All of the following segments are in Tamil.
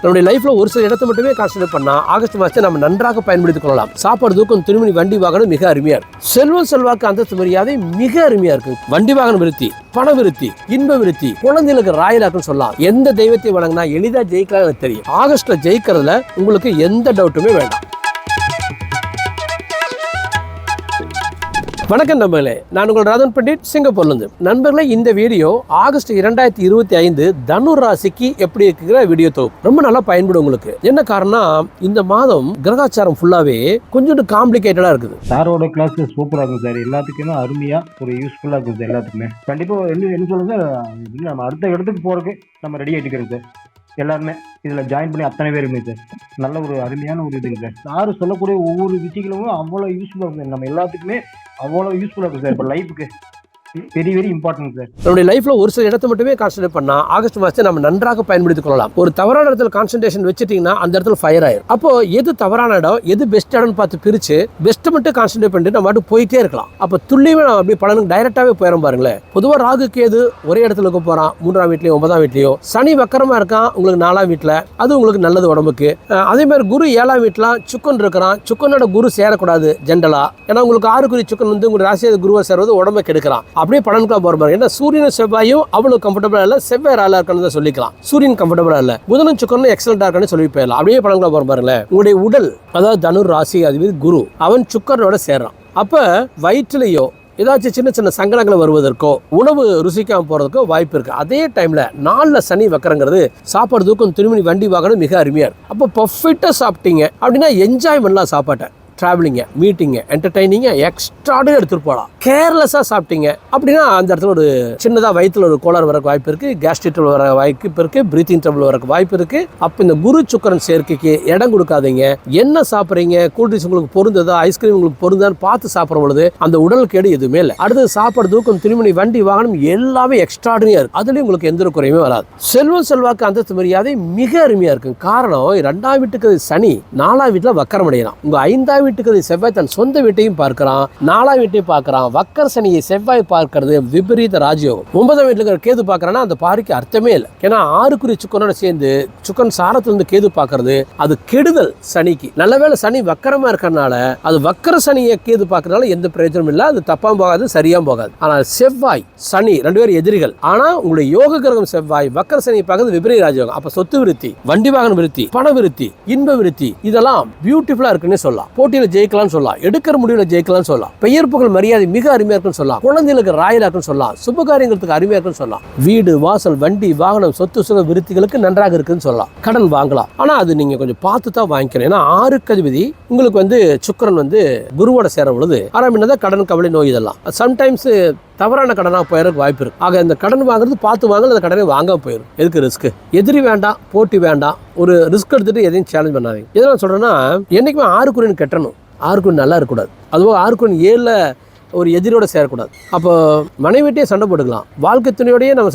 நம்முடைய லைஃப்ல ஒரு சில இடத்தை மட்டுமே கான்சன்ட்ரேட் பண்ணா ஆகஸ்ட் மாதத்தை நம்ம நன்றாக பயன்படுத்திக் கொள்ளலாம். சாப்பாடு தூக்கம் திருமணி வண்டி வாகனம் மிக அருமையா இருக்கு. செல்வம் செல்வாக்கு அந்தஸ்து மரியாதை மிக அருமையா இருக்கு. வண்டி வாகன விருத்தி, பண விருத்தி, இன்ப விருத்தி, குழந்தைகளுக்கு ராயலாக்குன்னு சொல்லலாம். எந்த தெய்வத்தை வணங்கினா எளிதா ஜெயிக்கலாம் எனக்கு தெரியும். ஆகஸ்ட்ல ஜெயிக்கிறதுல உங்களுக்கு எந்த டவுட்டுமே வேண்டாம். வணக்கம் நண்பர்களே, நான் உங்கள் ராதன் பண்டிட் சிங்கப்பூர்லேருந்து. நண்பர்களே, இந்த வீடியோ ஆகஸ்ட் 2025 தனுர் ராசிக்கு எப்படி இருக்கிற வீடியோ தொகுப்பு ரொம்ப நல்லா பயன்படும் உங்களுக்கு. என்ன காரணம், இந்த மாதம் கிரகாச்சாரம் ஃபுல்லாவே கொஞ்சம் காம்ப்ளிகேட்டடா இருக்குது. சாரோட கிளாஸ் சூப்பராக இருக்கும் சார். எல்லாத்துக்குமே அருமையா ஒரு யூஸ்ஃபுல்லா இருக்கும் சார். எல்லாத்துக்குமே கண்டிப்பா என்ன சொல்லுங்க, நம்ம அடுத்த இடத்துக்கு போறதுக்கு நம்ம ரெடி ஆகிட்டு சார். எல்லாருமே இதுல ஜாயின் பண்ணி அத்தனை பேருமே சார் நல்ல ஒரு அருமையான ஒரு இதுங்க சார். சார் சொல்லக்கூடிய ஒவ்வொரு விஷயங்களும் அவ்வளோ யூஸ்ஃபுல்லாக இருக்கும். நம்ம எல்லாத்துக்குமே அவ்வளோ யூஸ்ஃபுல்லாக இருக்கும் சார். இப்போ லைஃபுக்கு வெரி வெரி இம்பார்ட்டன்ட் சார். நம்முடைய லைஃப்ல ஒரு சில இடத்தை மட்டுமே கான்சன்ட்ரேட் பண்ணா ஆகஸ்ட் மாதத்தை நம்ம நன்றாக பயன்படுத்திக் கொள்ளலாம். ஒரு தவறான இடத்துல கான்சன்ட்ரேஷன் வச்சுட்டீங்கன்னா அந்த இடத்துல ஃபயர் ஆயிரும். அப்போ எது தவறான இடம், எது பெஸ்ட் இடம்னு பார்த்து பிரிச்சு பெஸ்ட் மட்டும் கான்சன்ட்ரேட் பண்ணிட்டு நம்ம மட்டும் போயிட்டே இருக்கலாம். அப்போ துல்லியமே நம்ம அப்படி பலனுக்கு டைரக்டாவே போயிடும் பாருங்களேன். பொதுவாக ராகு கேது ஒரே இடத்துல இருக்க போறான், 3ஆம் வீட்லயும் 9ஆம் வீட்லயும். சனி வக்கரமா இருக்கான் உங்களுக்கு 4ஆம் வீட்டுல, அது உங்களுக்கு நல்லது உடம்புக்கு. அதே மாதிரி குரு 7ஆம் வீட்டுல சுக்கன் இருக்கிறான். சுக்கனோட குரு சேரக்கூடாது ஜென்ரலா. ஏன்னா உங்களுக்கு 6 சுக்கன் வந்து உங்களுக்கு ராசியாத குருவை சேர்வது உடம்பை கெடுக்கிறான். அப்படியே பலனுக்கு போற மாதிரி. ஏன்னா சூரியனும் செவ்வாயும் அவ்வளவு கம்ஃபர்டபுளா இல்ல, செவ்வாய் ராலா இருக்கணும் சொல்லிக்கலாம். சூரியன் கம்ஃபர்டபுளா இல்ல, புதனும் சுக்கரனும் எக்ஸலண்டா இருக்குன்னு சொல்லி போயிடலாம். அப்படியே பலனுக்கு போற பாருங்களேன். உங்களுடைய உடல், அதாவது தனுர் ராசி அதிபதி குரு, அவன் சுக்கரனோட சேர்றான். அப்ப வயிற்றுலையோ ஏதாச்சும் சின்ன சின்ன சங்கடங்கள் வருவதற்கோ உணவு ருசிக்காம போறதுக்கோ வாய்ப்பு இருக்கு. அதே டைம்ல 4ல சனி வக்கரங்கிறது சாப்பாடு தூக்கம் திருமணி வண்டி வாகனம் மிக அருமையா இருக்கு. அப்போ பர்ஃபெக்டா சாப்பிட்டீங்க அப்படின்னா என்ஜாய் பண்ணலாம். சாப்பாட்டை டிராவலிங்க, மீட்டிங்க, என்டர்டைனிங்க எக்ஸ்ட்ராடு எடுத்துட்டு போகலாம். கேர்லெஸ்ஸாக சாப்பிட்டீங்க அப்படின்னா அந்த இடத்துல ஒரு சின்னதாக வயிற்றுல ஒரு கோளாறு வரக்கு வாய்ப்பு இருக்கு, கேஸ்ட்ரிக் ட்ரபிள் வர வாய்ப்பு இருக்கு, பிரீத்திங் ட்ரபிள் வரக்கு வாய்ப்பு இருக்கு. அப்போ இந்த குரு சுக்கரன் சேர்க்கைக்கு இடம் கொடுக்காதீங்க. என்ன சாப்பிட்றீங்க, கூல்ட்ரிங்க்ஸ் உங்களுக்கு பொருந்ததா, ஐஸ்கிரீம் உங்களுக்கு பொருந்தான்னு பார்த்து சாப்பிட்ற பொழுது அந்த உடல் கேடு எதுவுமே இல்லை. அடுத்தது சாப்பாடு தூக்கம் திருமணி வண்டி வாகனம் எல்லாமே எக்ஸ்ட்ராடினியா இருக்கு. அதுலேயும் உங்களுக்கு எந்த ஒரு குறையுமே வராது. செல்வம் செல்வாக்கு அந்தஸ்து மரியாதை மிக அருமையா இருக்கு. காரணம், 2ஆம் வீட்டுக்கு சனி 4ஆம் வீட்டில் வக்கரம் அடையலாம். உங்க 5ஆம் வீட்டுக்கு செவ்வாய் தன் சொந்த வீட்டையும் பார்க்கிறான், 4ஆம் வீட்டையும் பார்க்கிறான். வக்கர சனியை செவ்வாய் பார்க்கிறது விபரீத ராஜயோகம். 9ஆம் வீட்டுல இருக்கிற கேது பார்க்கறான்னா அந்த பார்வைக்கு அர்த்தமே இல்லை. ஏன்னா 6 சுக்கனோட சேர்ந்து சுக்கன் சாரத்துல இருந்து கேது பார்க்கறது அது கெடுதல் சனிக்கு. நல்லவேளை சனி வக்கரமா இருக்கிறதுனால, அது வக்கர சனியை கேது பார்க்கறதுனால எந்த பிரயோஜனமும் இல்லை. அது தப்பாம போகாது, சரியாம போகாது. ஆனால் செவ்வாய் சனி 2 பேரும் எதிரிகள். ஆனா உங்களுடைய யோக கிரகம் செவ்வாய் வக்கர சனியை பார்க்கறது விபரீத ராஜயோகம். அப்ப சொத்து விருத்தி, வண்டி வாகன விருத்தி, பண விருத்தி, இன்ப விருத்தி இதெல்லாம் பியூட்டிஃபுல்லா இருக்குன்னு சொல்லலாம். போட்டியில ஜெயிக்கலாம் சொல்லலாம், எடுக்கிற முடிவுல ஜெயிக்கலாம் சொல்லலாம், பெயர் புகழ் மரியாதை மிக அருமையா இருக்குன்னு சொல்லலாம், குழந்தைகளுக்கு ராயலாக்குன்னு சொல்லலாம், சுபகாரியங்களுக்கு அருமையா இருக்குன்னு சொல்லலாம், வீடு வாசல் வண்டி வாகனம் சொத்து சுக விருத்திகளுக்கு நன்றாக இருக்குன்னு சொல்லலாம். கடன் வாங்கலாம், ஆனா அது நீங்க கொஞ்சம் பார்த்து தான் வாங்கிக்கணும். ஏன்னா 6க்கு அதிபதி உங்களுக்கு வந்து சுக்கிரன் வந்து குருவோட சேர பொழுது ஆரம்பினதான் கடன் கவலை நோய் இதெல்லாம் சம்டைம்ஸ் தவறான கடனாக போயிடறதுக்கு வாய்ப்பு இருக்கு. ஆக இந்த கடன் வாங்குறது பார்த்து வாங்க, அந்த கடனை வாங்காம போயிடும். எதுக்கு ரிஸ்க்? எதிரி வேண்டாம், போட்டி வேண்டாம், ஒரு ரிஸ்க் எடுத்துட்டு எதையும் சேலஞ்ச் பண்ணாதீங்க. எதனால் சொல்றேன்னா, என்னைக்குமே 6 குறின்னு கட்டணும், 6 குறி நல்லா இருக்கக்கூடாது. அதுவும் 6 குறி 7ல் ஒரு எதிரியோட சேரக்கூடாது. அப்போ மனைவிட்டே சண்டை போட்டுக்கலாம், வாழ்க்கை துணையோடய நம்ம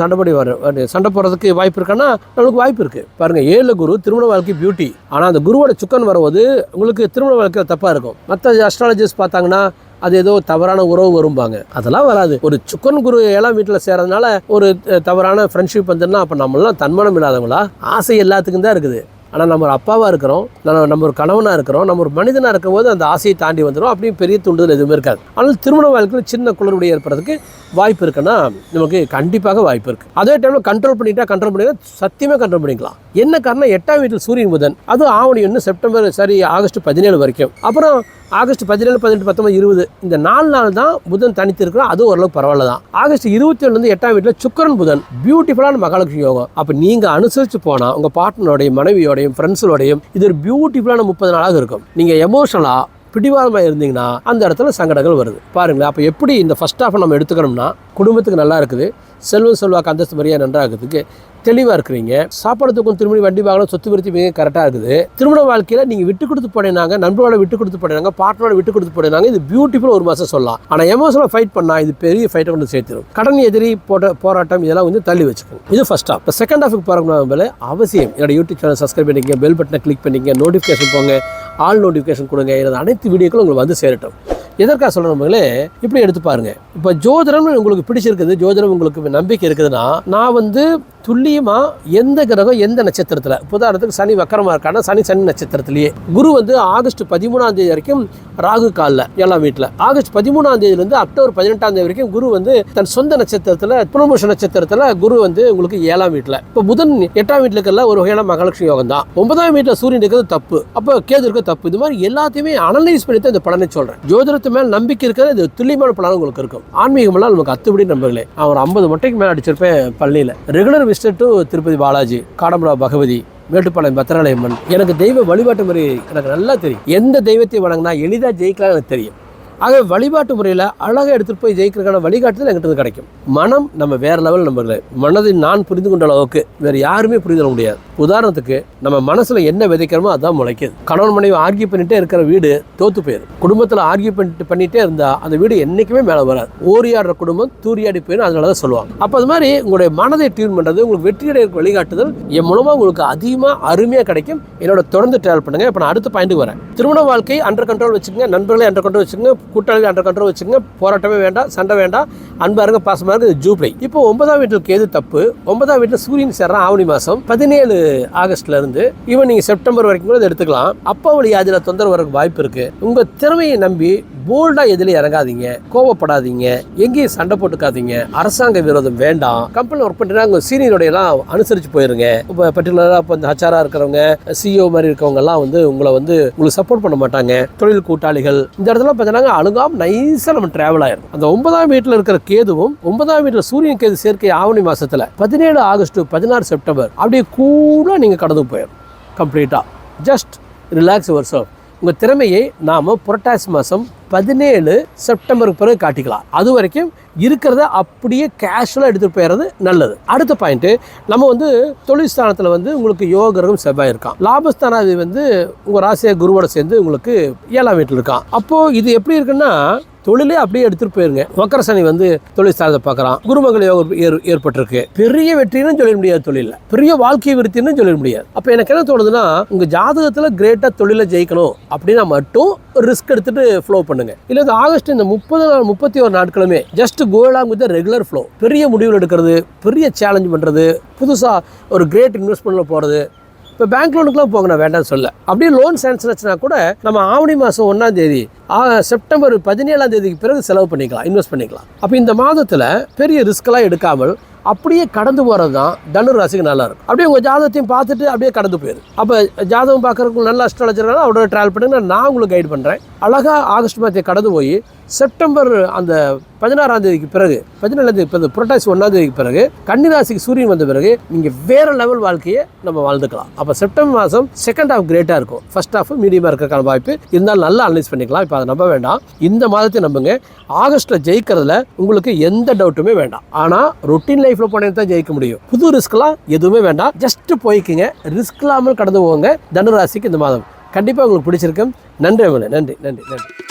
சண்டை போடுறதுக்கு வாய்ப்பு இருக்கான்னா நம்மளுக்கு வாய்ப்பு இருக்கு. பாருங்க, 7 குரு திருமண வாழ்க்கை பியூட்டி. ஆனால் அந்த குருவோட சுக்கன் வரும்போது உங்களுக்கு திருமண வாழ்க்கை தப்பா இருக்கும். மற்ற அஸ்ட்ராலஜிஸ்ட் பார்த்தாங்கன்னா அது ஏதோ தவறான உறவு வரும்பாங்க. அதெல்லாம் வராது. ஒரு சுக்கன் குரு 7ஆம் வீட்டில் சேர்றதுனால ஒரு தவறான ஃப்ரெண்ட்ஷிப் வந்துன்னா அப்போ நம்மளாம் தன்மானம் இல்லாதவங்களா? ஆசை எல்லாத்துக்கும் தான் இருக்குது. ஆனால் நம்ம ஒரு அப்பாவாக இருக்கிறோம், நம்ம ஒரு கணவனாக இருக்கிறோம், நம்ம ஒரு மனிதனாக இருக்கும் போது அந்த ஆசையை தாண்டி வந்துடும். அப்படியும் பெரிய தூண்டுதல் எதுவுமே இருக்காது. ஆனால் திருமண வாழ்க்கையில் சின்ன குளறுபடி ஏற்படுறதுக்கு வாய்ப்பு இருக்குன்னா நமக்கு கண்டிப்பாக வாய்ப்பு இருக்குது. அதே டைமில் கண்ட்ரோல் பண்ணிட்டா சத்தியமாக கண்ட்ரோல் பண்ணிக்கலாம். என்ன காரணம், 8ஆம் வீட்டில் சூரியன் புதன், அது ஆவணி 1 செப்டம்பர் ஆகஸ்ட் 17 வரைக்கும். அப்புறம் ஆகஸ்ட் 17, 18, 19, 20 இந்த 4 நாள் தான் புதன் தனித்து இருக்கிறோம். அது ஓரளவுக்கு பரவாயில்ல தான். ஆகஸ்ட் 21 8ஆம் வீட்டில் சுக்கரன் புதன் பியூட்டிஃபுல்லான மகாலட்சுமி யோகம். அப்போ நீங்க அனுசரிச்சு போனா உங்க பார்ட்னரோடையும் மனைவியோடையும் ஃப்ரெண்ட்ஸோடையும் இது ஒரு பியூட்டிஃபுல்லான 30 நாளாக இருக்கும். நீங்க எமோஷனலா பிடிவாதமாக இருந்தீங்கன்னா அந்த இடத்துல சங்கடங்கள் வருது. பாருங்களேன், அப்போ எப்படி இந்த ஃபர்ஸ்ட் ஹாஃப் நம்ம எடுத்துக்கணும்னா, குடும்பத்துக்கு நல்லா இருக்குது, செல்வம் செல்வாக்கு அந்தஸ்து மரியாதை நன்றாக இருக்கிறதுக்கு தெளிவாக இருக்கிறீங்க, சாப்பாடு தூக்கம் திருமணி வண்டி வாகனம் சொத்து விருத்தி மிக கரெக்டாக இருக்குது, திருமண வாழ்க்கையில் நீங்கள் விட்டு கொடுத்து போனீங்க, நண்பரோட விட்டு கொடுத்து போனீங்க, பார்ட்னரோட விட்டு கொடுத்து போனீங்க, இது பியூட்டிஃபுல் ஒரு மாதம் சொல்லலாம். ஆனால் எமோஷனலாக ஃபைட் பண்ணால் இது பெரிய ஃபைட்டை கொண்டு சேர்த்துடும். கடன் எதிரி போராட்டம் இதெல்லாம் வந்து தள்ளி வச்சுக்கோங்க. இது ஃபர்ஸ்ட் ஹாஃப். இப்போ செகண்ட் ஹாஃபுக்கு போகிற அவசியம் என்னோட யூடியூப் சேனல் சப்ஸ்கிரைப் பண்ணிக்கங்க, பெல் பட்டனை கிளிக் பண்ணிக்கங்க, நோட்டிஃபிகேஷன் போங்க, ஆல் நோட்டிஃபிகேஷன் கொடுங்க. எனது அனைத்து வீடியோக்களும் உங்களுக்கு வந்து சேரட்டும். எதற்காக சொல்கிறவங்களே இப்படி எடுத்து பாருங்க. இப்போ ஜோதிடம் உங்களுக்கு பிடிச்சிருக்குது, ஜோதிடம் உங்களுக்கு நம்பிக்கை இருக்குதுன்னா, நான் வந்து துல்லியமாக எந்த கிரகம் எந்த நட்சத்திரத்தில், உதாரணத்துக்கு சனி வக்கரமாக இருக்கான்னா சனி நட்சத்திரத்திலேயே, குரு வந்து ஆகஸ்ட் 13ஆம் தேதி வரைக்கும் ராகு காலில் 7ஆம் வீட்டில், ஆகஸ்ட் 13ஆம் தேதியிலேருந்து அக்டோபர் 18ஆம் தேதி வரைக்கும் குரு வந்து தன் சொந்த நட்சத்திரத்தில் புனர்பூச நட்சத்திரத்தில் குரு வந்து உங்களுக்கு 7ஆம் வீட்டில். இப்போ புதன் 8ஆம் வீட்டில் இருக்கிற ஒரு வகையான மகாலட்சுமி யோகம் தான். 9ஆம் வீட்டில் சூரியன் இருக்கிறது தப்பு, அப்போ கேது இருக்கிறது தப்பு. இது மாதிரி எல்லாத்தையுமே அனலைஸ் பண்ணி தான் இந்த பலனை சொல்கிறேன். ஜோதிடத்து மேல் நம்பிக்கை இருக்கிறது, இது துல்லியமான பலன் உங்களுக்கு இருக்கும். ஆன்மீகமெல்லாம் நமக்கு அத்துப்படி நம்பர்களே. நான் ஒரு 50 மட்டைக்கு மேலே அடிச்சிருப்பேன் பழனியில். Regular visit to Tirupati Balaji, காடமரா பகவதி, மேட்டுப்பாளையம் பத்திரகாளியம்மன். எனக்கு தெய்வ வழிபாட்டு முறை எனக்கு நல்லா தெரியும். எந்த தெய்வத்தை வணங்கினா எளிதாக ஜெயிக்கலாம் எனக்கு தெரியும். ஆக வழிபாட்டு முறையில் அழகாக எடுத்துகிட்டு போய் ஜெயிக்கிறதுக்கான வழிகாட்டுதல் எங்கிட்ட கிடைக்கும். மனம் நம்ம வேற லெவல் நம்பர்களே. மனதை நான் புரிந்து கொண்ட அளவுக்கு வேறு யாருமே புரிந்து கொள்ள முடியாது. உதாரணத்துக்கு நம்ம மனசில் என்ன விதைக்கிறோமோ அதான் முளைக்குது. கணவன் மனைவி ஆர்கியூ பண்ணிகிட்டே இருக்கிற வீடு தோத்து போயிடும். குடும்பத்தில் ஆர்கியூ பண்ணிகிட்டே இருந்தால் அந்த வீடு என்றைக்குமே மேலே வராது. ஓரியாடுற குடும்பம் தூரியாடி போயிடும். அதனால தான் சொல்லுவாங்க. அப்போ அது மாதிரி உங்களுடைய மனதை டியூன் பண்ணுறது, உங்களுக்கு வெற்றியடைய வழிகாட்டுதல் என் மூலமாக உங்களுக்கு அதிகமாக அருமையாக கிடைக்கும். என்னோட தொடர்ந்து ட்ராவல் பண்ணுங்கள். இப்போ நான் அடுத்த பாயிண்ட்டுக்கு வரேன். திருமண வாழ்க்கை அண்டர் கண்ட்ரோல் வச்சுக்கோங்க, நண்பர்களை அண்டர் கண்ட்ரோல் வச்சுக்கோங்க, கூட்டாளி அண்டர் கண்ட்ரோல் வச்சுக்கோங்க, போராட்டமே வேண்டாம், சண்டை வேண்டாம், அன்பா இருங்க, பாசமாக இருக்கு. ஜூப்ளை. இப்போ 9ஆம் வீட்டில் கேது தப்பு. 9ஆம் வீட்டில் சூரியன் சேர்றான் ஆவணி மாதம் 17 ஆகஸ்ட்ல இருந்து ஈவன் நீங்கள் செப்டம்பர் வரைக்கும் கூட எடுத்துக்கலாம். அப்பா வழி அதில் தொந்தரவு வரக்கு வாய்ப்பு இருக்கு. உங்கள் திறமையை நம்பி போல்டாக எதில் இறங்காதீங்க, கோவப்படாதீங்க, எங்கேயும் சண்டை போட்டுக்காதீங்க, அரசாங்க விரோதம் வேண்டாம். கம்பெனியில் ஒர்க் பண்ணுறாங்க உங்கள் சீனியரோடையெல்லாம் அனுசரித்து போயிருங்க. இப்போ பர்டிகுலராக இப்போ இந்த ஹச்ஆராக இருக்கிறவங்க, சிஇஓ மாதிரி இருக்கவங்கெல்லாம் வந்து உங்களை வந்து உங்களுக்கு சப்போர்ட் பண்ண மாட்டாங்க. தொழில் கூட்டாளிகள் இந்த இடத்துல பார்த்தீங்கன்னா அழுகாம நைஸாக நம்ம டிராவல் ஆயிரும். அந்த 9ஆம் வீட்டில் இருக்கிற கேதுவும் 9ஆம் வீட்டில் சூரியன் கேது சேர்க்கை ஆவணி மாசத்துல 17 ஆகஸ்ட் 16 செப்டம்பர் அப்படியே கூட நீங்கள் கடந்து போயிடும். கம்ப்ளீட்டாக ஜஸ்ட் ரிலாக்ஸ் யுவர் செல்ஃப். உங்கள் திறமையை நாம் புரட்டாசி மாதம் 17 செப்டம்பருக்கு பிறகு காட்டிக்கலாம். அது வரைக்கும் இருக்கிறத அப்படியே கேஷுவலாக எடுத்துகிட்டு போயிடுறது நல்லது. அடுத்த பாயிண்ட்டு, நம்ம வந்து தொழில் ஸ்தானத்தில் வந்து உங்களுக்கு யோகரும் செவ்வாய் இருக்கான். லாபஸ்தானாதி வந்து உங்கள் ராசியாக குருவோட சேர்ந்து உங்களுக்கு 7ஆம் வீட்டில் இருக்கான். அப்போது இது எப்படி இருக்குன்னா தொழிலே அப்படியே எடுத்துகிட்டு போயிருங்க. வக்கர சனி வந்து தொழில் ஸ்தானத்தை பார்க்குறான். குருமங்கள யோகம் ஏற்பட்டிருக்கு. பெரிய வெற்றின்னு சொல்ல முடியாது, தொழிலில் பெரிய வாழ்க்கை விருத்தின்னு சொல்ல முடியாது. அப்போ எனக்கு என்ன தோணுதுன்னா, உங்கள் ஜாதகத்தில் கிரேட்டாக தொழிலை ஜெயிக்கணும் அப்படின்னா மட்டும் ரிஸ்க் எடுத்துட்டு ஃப்ளோ பண்ணுங்க. இல்லை இந்த ஆகஸ்ட் இந்த 31 நாட்களுமே just Golang with regular flow. பெரிய முடிவுகள் எடுக்கிறது, பெரிய சேலஞ்ச் பண்ணுறது, புதுசாக ஒரு கிரேட் இன்வெஸ்ட்மெண்ட்டில் போகிறது. இப்போ பேங்க் லோனுக்குலாம் போங்க, நான் வேண்டாம்னு சொல்ல. அப்படியே லோன் சேங்ஷன் ஆச்சுன்னா கூட நம்ம ஆவணி மாதம் 1ஆம் தேதி செப்டம்பர் 17ஆம் தேதிக்கு பிறகு செலவு பண்ணிக்கலாம், இன்வெஸ்ட் பண்ணிக்கலாம். அப்போ இந்த மாதத்தில் பெரிய ரிஸ்க்கெல்லாம் எடுக்காமல் அப்படியே கடந்து போகிறது தான் தனுர் ராசிக்கு நல்லா இருக்கும். அப்படியே உங்கள் ஜாதகத்தையும் பார்த்துட்டு அப்படியே கடந்து போயிடும். அப்போ ஜாதகம் பார்க்குறதுக்கு நல்ல அஸ்ட்ராலஜர்னால அவரோட ட்ராவல் பண்ணுங்க. நான் உங்களுக்கு கைட் பண்ணுறேன். அழகாக ஆகஸ்ட் மாதத்தை கடந்து போய் செப்டம்பர் அந்த 16ஆம் தேதிக்கு பிறகு 17ஆம் தேதி பிறகு புரட்டாசி 1ஆம் தேதிக்கு பிறகு கன்னிராசிக்கு சூரியன் வந்த பிறகு நீங்கள் வேறு லெவல் வாழ்க்கையை நம்ம வாழ்ந்துக்கலாம். அப்போ செப்டம்பர் மாதம் செகண்ட் ஹாஃப் கிரேட்டாக இருக்கும், ஃபர்ஸ்ட் ஹாஃப் மீடியமாக இருக்கிறக்கான வாய்ப்பு இருந்தாலும் நல்லா அனலைஸ் பண்ணிக்கலாம். இப்போ அதை நம்ப வேண்டாம், இந்த மாதத்தை நம்புங்க. ஆகஸ்ட்டில் ஜெயிக்கிறதுல உங்களுக்கு எந்த டவுட்டுமே வேண்டாம். ஆனால் ரொட்டீன் லைஃப்பில் போனது தான் ஜெயிக்க முடியும். புது ரிஸ்க்லாம் எதுவுமே வேண்டாம், ஜஸ்ட் போய்க்குங்க. ரிஸ்க் இல்லாமல் கடந்து போங்க. தனுராசிக்கு இந்த மாதம் கண்டிப்பாக உங்களுக்கு பிடிச்சிருக்கும். நன்றி, நன்றி, நன்றி, நன்றி.